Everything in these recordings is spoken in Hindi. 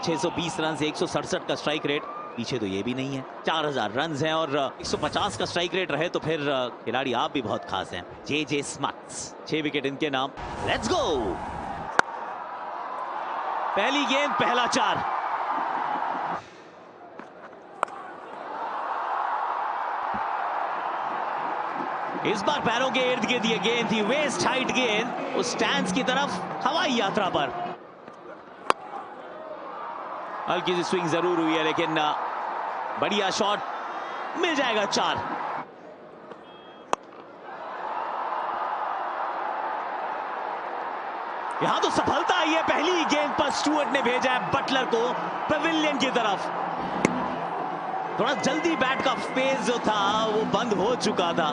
620 रन से 167 का स्ट्राइक रेट, पीछे तो ये भी नहीं है। 4000 रन हैं और 150 का स्ट्राइक रेट रहे तो फिर खिलाड़ी आप भी बहुत खास हैं। जे स्मट्स, 6 विकेट इनके नाम। Let's go. पहली गेंद, पहला 4। इस बार पैरों के इर्द गिर्द ये गेंद थी, वेस्ट हाइट गेंद, उस स्टैंड्स की तरफ हवाई यात्रा पर। हल्की सी स्विंग जरूर हुई है लेकिन बढ़िया शॉट, मिल जाएगा 4। यहां तो सफलता आई है। पहली गेंद पर स्टुअर्ट ने भेजा है बटलर को पवेलियन की तरफ। थोड़ा जल्दी बैट का फेज जो था वो बंद हो चुका था।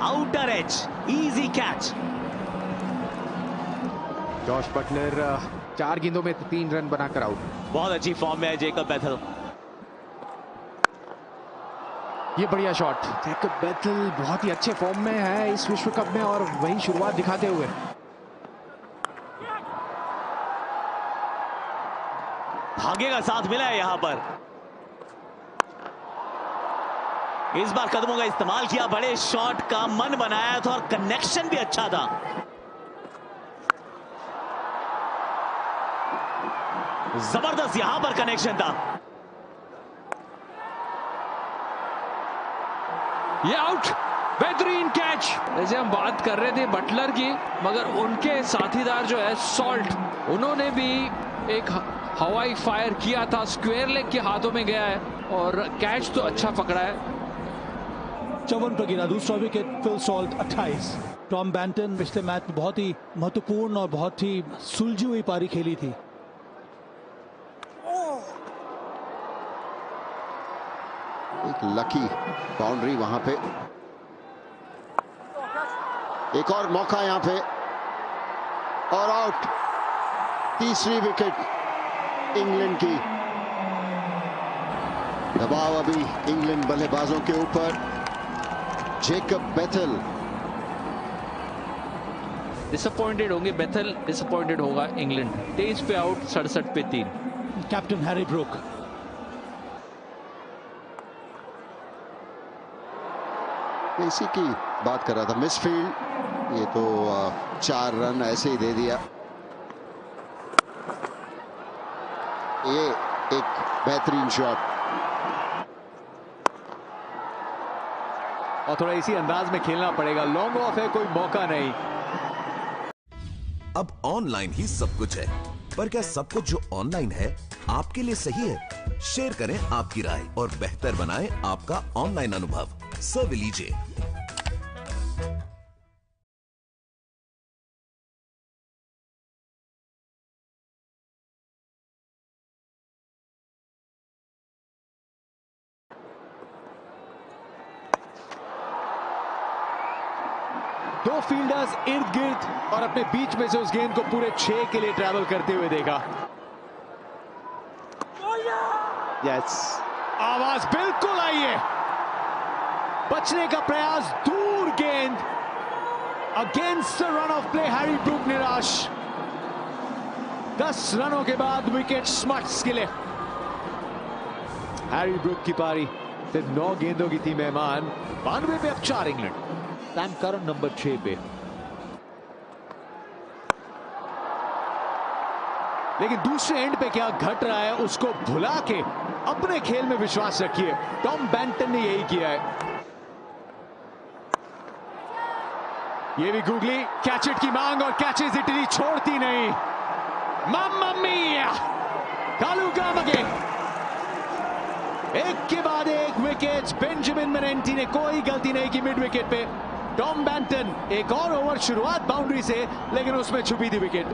Outer edge, easy catch. Jos Buttler 4 गेंदों में 3 रन बनाकर आउट। बहुत अच्छी फॉर्म में है जेकब बेथल। ये बढ़िया शॉट। जेकब बेथल बहुत ही अच्छे फॉर्म में है इस विश्व कप में और वही शुरुआत दिखाते हुए। भागे का साथ मिला है यहां पर। इस बार कदमों का इस्तेमाल किया, बड़े शॉट का मन बनाया था और कनेक्शन भी अच्छा था। जबरदस्त यहां पर कनेक्शन था। ये आउट, बेहतरीन कैच। जैसे हम बात कर रहे थे बटलर की, मगर उनके साथीदार जो है सॉल्ट, उन्होंने भी एक हवाई फायर किया था, स्क्वायर लेग के हाथों में गया है और कैच तो अच्छा पकड़ा है। 54 पर गिरा दूसरा wicket. Phil Salt 28। Tom Banton पिछले मैच में बहुत ही महत्वपूर्ण और बहुत ही सुलझी हुई पारी खेली थी। एक लकी बाउंड्री वहां पे, एक और मौका यहां पे और आउट। तीसरी विकेट इंग्लैंड की। दबाव अभी इंग्लैंड बल्लेबाजों के ऊपर। जेकब बेथल डिसअपॉइंटेड होंगे, बेथल डिसअपॉइंटेड होगा इंग्लैंड। 23 पे आउट, 67 पे 3। Captain Harry Brook. इसी की बात कर रहा था, मिसफील्ड। ये तो 4 रन ऐसे ही दे दिया। ये एक बेहतरीन शॉट और थोड़ा इसी अंदाज में खेलना पड़ेगा। लॉन्ग ऑफ है, कोई मौका नहीं। अब ऑनलाइन ही सब कुछ है, पर क्या सब कुछ जो ऑनलाइन है आपके लिए सही है? शेयर करें आपकी राय और बेहतर बनाएं आपका ऑनलाइन अनुभव। सर्व लीजिए। दो फील्डर्स इर्द गिर्द और अपने बीच में से उस गेंद को पूरे 6 के लिए ट्रैवल करते हुए देखा। यस, आवाज बिल्कुल आई है। बचने का प्रयास, दूर गेंद, against the run of play. Harry Brook निराश। 10 रनों के बाद विकेट स्मट्स के लिए। हैरी ब्रूक की पारी, फिर 9 गेंदों की थी मेहमान। 92 पे अब 4 इंग्लैंड। सैम करन नंबर 6 पे। लेकिन दूसरे एंड पे क्या घट रहा है उसको भुला के अपने खेल में विश्वास रखिए। टॉम बैंटन ने यही किया है। ये भी गूगली, कैच इट की मांग और कैचेस इटली छोड़ती नहीं। मम्मा मिया, कालू गामगे। एक के बाद एक विकेट। बेंजामिन मेनेंटी ने कोई गलती नहीं की मिड विकेट पे। टॉम बैंटन, एक और ओवर, शुरुआत बाउंड्री से लेकिन उसमें छुपी थी विकेट।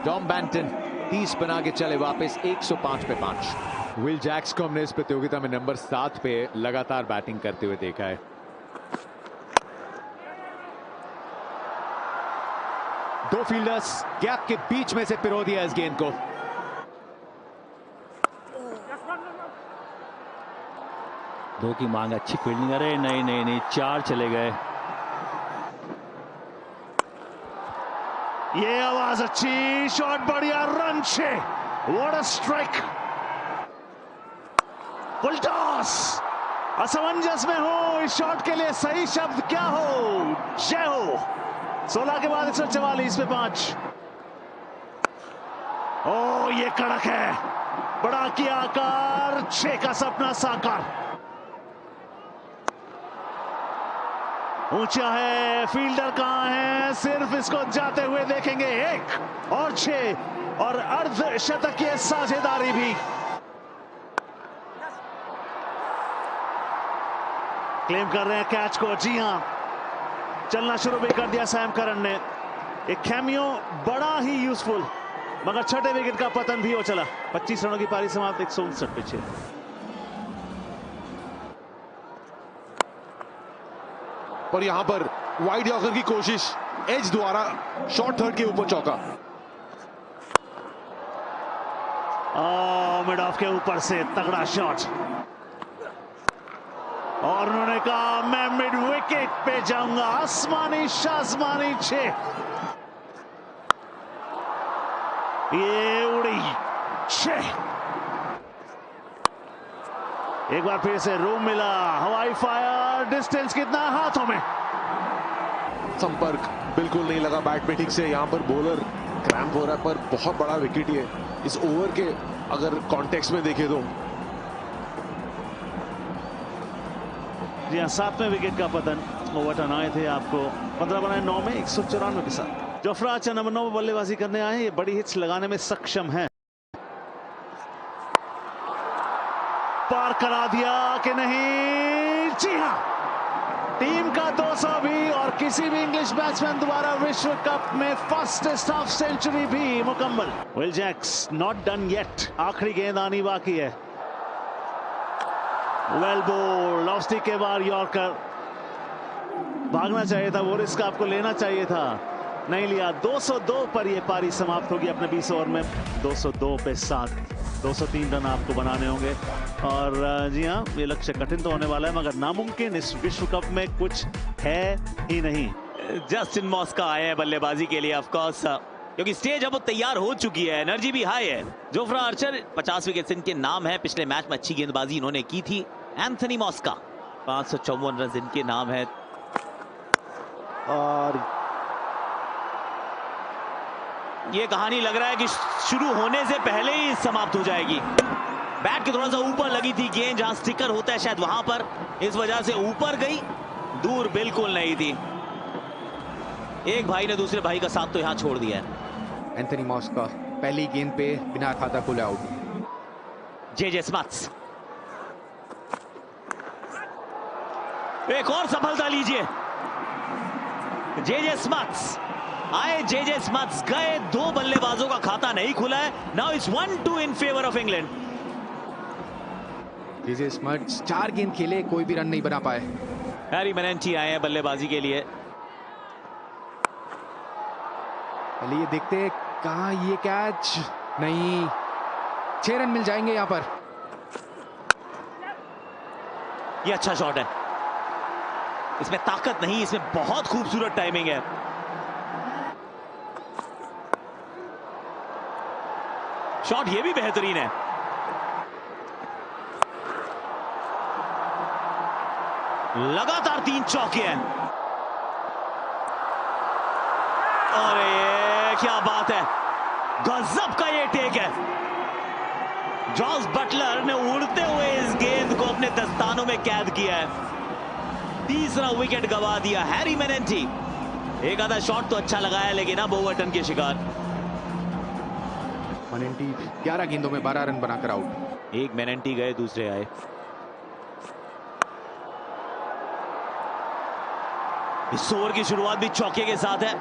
टॉम बैंटन 30 बना के चले वापस 105 पे 5। विल जैक्स को हमने इस प्रतियोगिता में नंबर 7 पे लगातार बैटिंग करते हुए देखा है। दो फील्डर्स गैप के बीच में से पिरो दिया इस गेंद को। दो की मांग, अच्छी फील्डिंग। अरे नहीं नहीं नहीं, 4 चले गए। ये आवाज अच्छी, शॉट बढ़िया, run 6, what a strike, full toss, असमंजस में हो, इस शॉट के लिए सही शब्द क्या हो? जय हो। 16 के बाद 144 पे 5। ओ ये कड़क है, बड़ा किया आकार, 6 का सपना साकार। ऊंचा है, फील्डर कहां है, सिर्फ इसको जाते हुए देखेंगे। 1 और 6 और अर्धशतकीय साझेदारी भी। क्लेम कर रहे हैं कैच को। जी हां, चलना शुरू भी कर दिया सैम करन ने। एक कैमियो बड़ा ही यूजफुल, मगर छठे विकेट का पतन भी हो चला। 25 रनों की पारी समाप्त, 159 पे 6। और यहां पर वाइड यॉर्कर की कोशिश, एज द्वारा शॉर्ट थर्ड के ऊपर चौका। मिड ऑफ के ऊपर से तगड़ा शॉट, और उन्होंने कहा मैं मिड विकेट पे जाऊंगा। आसमानी शासमानी 6, ये उड़ी 6। एक बार फिर से रूम मिला, हवाई फायर, डिस्टेंस कितना हाथों में। संपर्क बिल्कुल नहीं लगा बैट पे ठीक से। यहां पर बॉलर क्रैम्प हो रहा है, पर बहुत बड़ा विकेट ही है इस ओवर के अगर कॉन्टेक्स्ट में देखें तो। जी हाँ, 7वें विकेट का पतन। ओवर टर्न आए थे आपको 15 बनाए 9 में 194 के साथ। जोफ्रा आर्चर नंबर 9 बल्लेबाजी करने आए, ये बड़ी हिट्स लगाने में सक्षम है। पार करा दिया कि नहीं? जी हां, टीम का 200 भी और किसी भी इंग्लिश बैट्समैन द्वारा विश्व कप में फास्टेस्ट हाफ सेंचुरी भी मुकम्मल। Will Jacks not done yet, आखिरी गेंद आनी बाकी है। वेल बोल्ड, ऑफ स्टिक के बाद यॉर्कर। भागना चाहिए था, वो रिस्क आपको लेना चाहिए था, नहीं लिया। 202 पर ये पारी समाप्त होगी अपने 20 ओवर में। 202 पे 7, 203 रन आपको बनाने होंगे। और जी हाँ, ये लक्ष्य कठिन तो होने वाला है, मगर नामुमकिन इस विश्व कप में कुछ है ही नहीं। जस्टिन मॉस्का आए हैं बल्लेबाजी के लिए, ऑफ कोर्स, क्योंकि स्टेज अब तैयार हो चुकी है, एनर्जी भी हाई है। जोफ्रा आर्चर 50 विकेट इनके नाम है, पिछले मैच में अच्छी गेंदबाजी इन्होंने की थी। एंथनी मॉस्का 554 रन इनके नाम है। और ये कहानी लग रहा है कि शुरू होने से पहले ही समाप्त हो जाएगी। बैट के थोड़ा सा ऊपर लगी थी गेंद, जहां स्टिकर होता है शायद वहां पर, इस वजह से ऊपर गई, दूर बिल्कुल नहीं थी। एक भाई ने दूसरे भाई का साथ तो यहां छोड़ दिया है। एंथनी मॉस्का पहली गेंद पे बिना खाता खोले आउट। जेजे स्मथ्स, एक और सफलता लीजिए। जेजे स्मथ्स आए, जेजे स्मथ्स गए, 2 बल्लेबाजों का खाता नहीं खुला है। Now it's 1-2 in favour of England. JJ Smuts 4 गेंद खेले, कोई भी रन नहीं बना पाए। हैरी मेनेंटी आए हैं बल्लेबाजी के लिए। पहले ये देखते कहां ये कैच, नहीं, 6 रन मिल जाएंगे यहां पर। ये अच्छा शॉट है, इसमें ताकत नहीं, इसमें बहुत खूबसूरत टाइमिंग है। शॉट ये भी बेहतरीन है। लगातार 3 चौके हैं। अरे क्या बात है, गजब का ये टेक है। जॉस बटलर ने उड़ते हुए इस गेंद को अपने दस्तानों में कैद किया है। तीसरा विकेट गवा दिया हैरी मेनेंटी। एक आधा शॉट तो अच्छा लगाया, लेकिन अब ओवरटर्न के शिकार। मेनेंटी 11 गेंदों में 12 रन बनाकर आउट। एक मेनेंटी गए, दूसरे आए। इस ओवर की शुरुआत भी चौके के साथ है।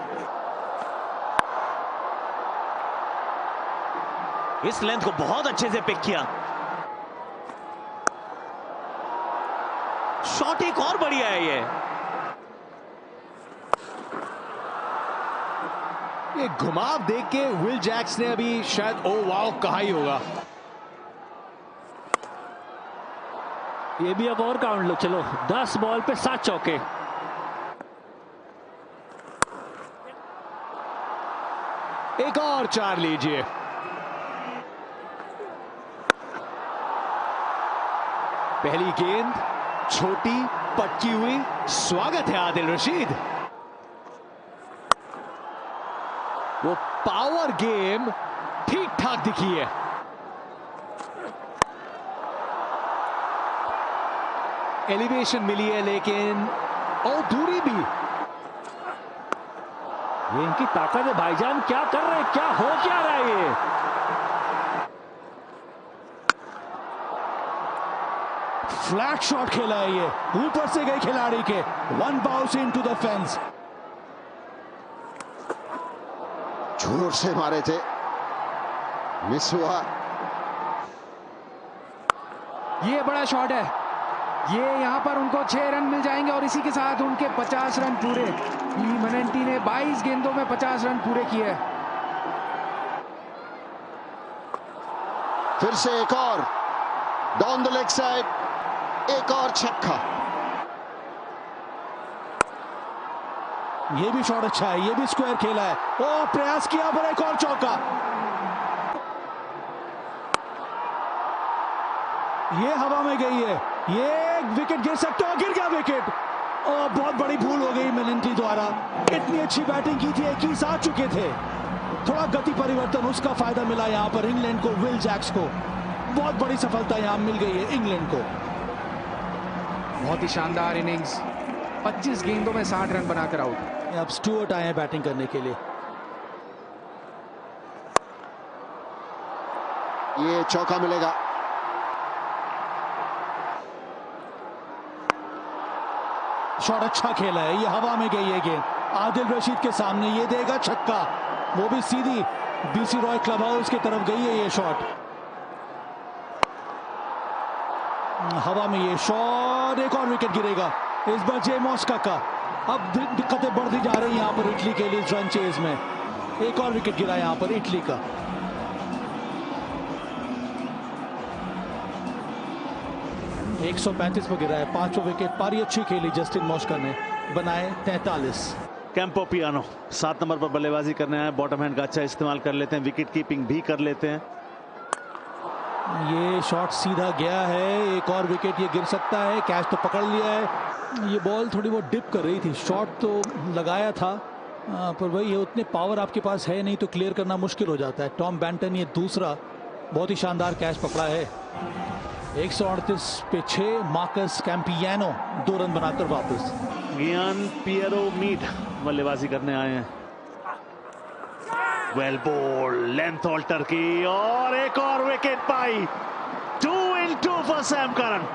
इस लेंथ को बहुत अच्छे से पिक किया। शॉट एक और बढ़िया है ये घुमाव देख के विल जैक्स ने अभी शायद ओ वाओ कहा ही होगा। ये भी अब और काउंट लो, चलो 10 बॉल पे 7 चौके। एक और 4 लीजिए। पहली गेंद छोटी पटकी हुई, स्वागत है आदिल रशीद। वो पावर गेम ठीक ठाक दिखी है। एलिवेशन मिली है लेकिन और दूरी भी। ये इनकी ताकत है भाईजान, क्या कर रहे हैं, क्या हो क्या रहा है ये। फ्लैट शॉट खेला है ये, ऊपर से गई खिलाड़ी के, one bounce into the fence. जोर से मारे थे, मिस हुआ। ये बड़ा शॉट है, ये यहां पर उनको 6 रन मिल जाएंगे और इसी के साथ उनके 50 रन पूरे। मनंटी ने 22 गेंदों में 50 रन पूरे किए। फिर से एक और डाउन द लेग साइड, एक और छक्का। ये भी शॉट अच्छा है, ये भी स्क्वायर खेला है। ओ प्रयास किया पर एक और चौका। ये हवा में गई है, ये विकेट गिर सकता है, गिर गया विकेट। और बहुत बड़ी भूल हो गई मेनेंटी द्वारा। इतनी अच्छी बैटिंग की थी, 21 आ चुके थे, थोड़ा गति परिवर्तन, उसका फायदा मिला यहां पर इंग्लैंड को, विल जैक्स को। बहुत बड़ी सफलता यहां मिल गई है इंग्लैंड को। बहुत ही शानदार इनिंग्स, 25 गेंदों में 60 रन बनाकर आउट। अब स्टुअर्ट आए हैं बैटिंग करने के लिए। ये चौका मिलेगा। शॉट अच्छा खेला है, ये हवा में गई है गेंद, आदिल रशीद के सामने, ये देगा छक्का। वो भी सीधी बीसी रॉय क्लब हाउस की तरफ गई है ये शॉट। हवा में ये शॉट, एक और विकेट गिरेगा इस बार जे मॉस्का का। अब दिक्कतें बढ़ती जा रही हैं यहां पर इटली के लिए रन चेज में। एक और विकेट गिरा यहां पर इटली का। एक 135 पर गिरा है, 5वां विकेट। पारी अच्छी खेली जस्टिन मॉस्का ने, बनाए 43। कैंपो पियानो 7 नंबर पर बल्लेबाजी करने आए, बॉटम हैंड का अच्छा इस्तेमाल कर लेते हैं, विकेट कीपिंग भी कर लेते हैं। ये शॉट सीधा गया है, एक और विकेट ये गिर सकता है। कैच तो पकड़ लिया है, ये बॉल थोड़ी बहुत डिप कर रही थी, शॉट तो लगाया था पर वही है, उतने पावर आपके पास है नहीं तो क्लियर करना मुश्किल हो जाता है। टॉम बैंटन ये दूसरा बहुत ही शानदार कैच पकड़ा है। 138 पे 6, मार्कस कैम्पियानो 2 रन बनाकर वापस। गियान पियरो मीड बल्लेबाजी करने आए हैं। वेल बॉल, लेंथ ऑल्टर की और एक और wicket pi. 2 in 2 for Sam Curran.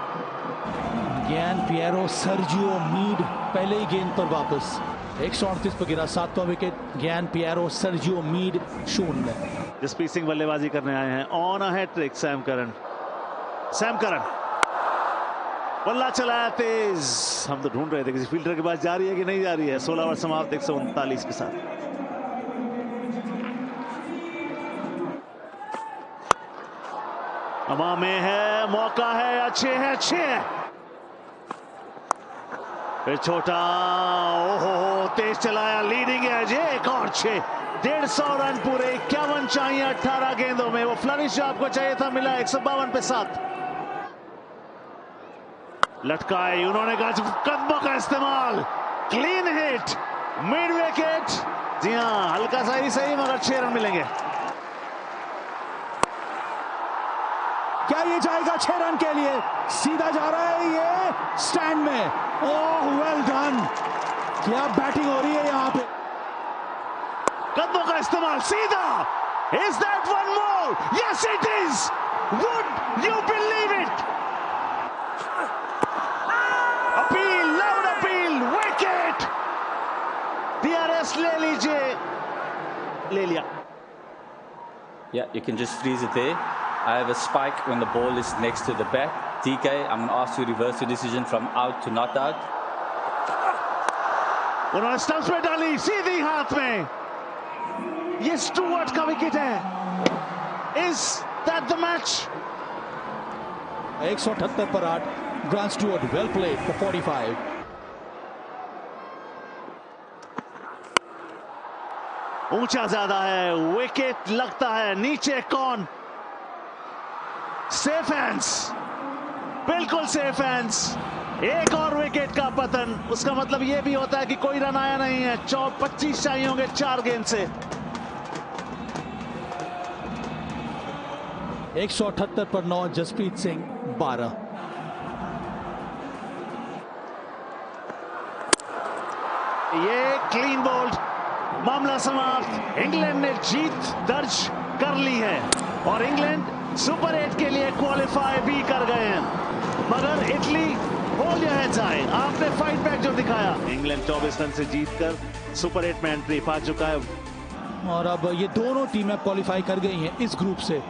गियान पियरो सर्जियो मीड पहले ही गेंद पर वापस। 138 पर गिरा, 7वां wicket. Gian Piero Sergio Mead 0। Jasprit Singh बल्लेबाजी करने आए हैं, on a hattrick Sam Curran. Sam Curran बल्ला चलाया तेज, हम तो ढूंढ रहे थे किसी फील्डर के पास जा रही है कि नहीं जा रही है। 16 ओवर समाप्त 139 के साथ। हवा में है, मौका है, अच्छे है, अच्छे है। फिर छोटा, ओहो तेज चलाया, लीडिंग एज, एक और 6। 150 रन पूरे, 51 चाहिए 18 गेंदों में। वो फ्लरिश जो आपको चाहिए था मिला, 152 पे 7। लटकाई, उन्होंने कहा कदमों का इस्तेमाल, क्लीन हिट, मिड विकेट। जी हां, हल्का सा ही सही मगर 6 रन मिलेंगे। क्या ये जाएगा 6 रन के लिए? सीधा जा रहा है ये स्टैंड में। ओह वेल डन, क्या बैटिंग हो रही है यहां पे। कदमों का इस्तेमाल सीधा। Is that one more? Yes it is. Would you believe it? Appeal, loud appeal, wicket. DRS ले लीजिए, ले लिया। Yeah, you can just freeze it there. I have a spike when the ball is next to the bat. DK, I'm going to ask you to reverse the decision from out to not out. उन्होंने स्टंप्स पे डाली, सीधी हाथ में। ये स्टुअर्ट का विकेट है। Is that the match? 178 पर 8, grant Stuart well played for 45। ऊंचा ज्यादा है, विकेट लगता है नीचे। कौन? सेफ हैंड्स, बिल्कुल सेफ हैंड्स। एक और विकेट का पतन, उसका मतलब यह भी होता है कि कोई रन आया नहीं है। 25 चाहिए होंगे 4 गेंद से। 178 पर 9, जसप्रीत सिंह 12। ये क्लीन बोल्ड, मामला समाप्त। इंग्लैंड ने जीत दर्ज कर ली है और इंग्लैंड सुपर 8 के लिए क्वालिफाई भी कर गए हैं। मगर Italy hold your heads high, आपने फाइट बैक जो दिखाया। इंग्लैंड 24 रन से जीतकर सुपर 8 में एंट्री पा चुका है और अब ये दोनों टीमें क्वालिफाई कर गई हैं इस ग्रुप से।